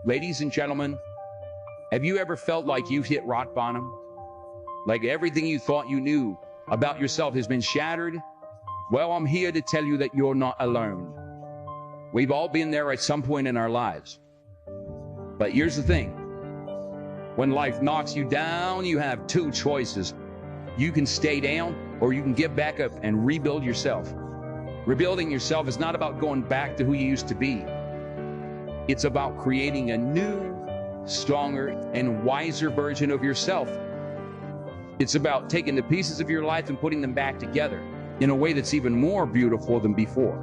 Ladies and gentlemen, have you ever felt like you've hit rock bottom? Like everything you thought you knew about yourself has been shattered? Well, I'm here to tell you that you're not alone. We've all been there at some point in our lives. But here's the thing. When life knocks you down, you have two choices. You can stay down, or you can get back up and rebuild yourself. Rebuilding yourself is not about going back to who you used to be. It's about creating a new, stronger, and wiser version of yourself. It's about taking the pieces of your life and putting them back together in a way that's even more beautiful than before.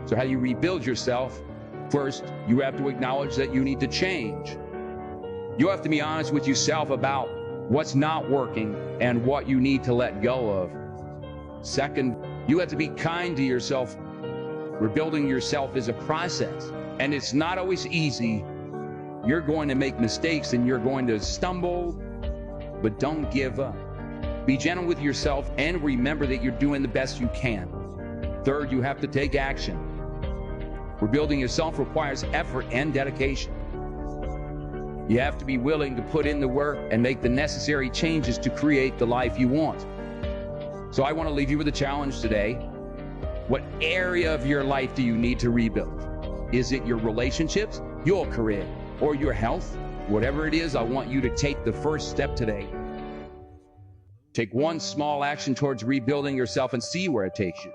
So how do you rebuild yourself? First, you have to acknowledge that you need to change. You have to be honest with yourself about what's not working and what you need to let go of. Second, you have to be kind to yourself. Rebuilding yourself is a process, and it's not always easy. You're going to make mistakes and you're going to stumble, but don't give up. Be gentle with yourself and remember that you're doing the best you can. Third, you have to take action. Rebuilding yourself requires effort and dedication. You have to be willing to put in the work and make the necessary changes to create the life you want. So I want to leave you with a challenge today. What area of your life do you need to rebuild? Is it your relationships, your career, or your health? Whatever it is, I want you to take the first step today. Take one small action towards rebuilding yourself and see where it takes you.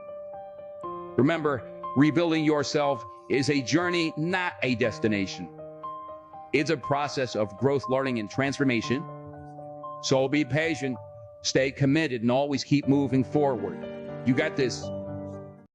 Remember, rebuilding yourself is a journey, not a destination. It's a process of growth, learning, and transformation. So be patient, stay committed, and always keep moving forward. You got this.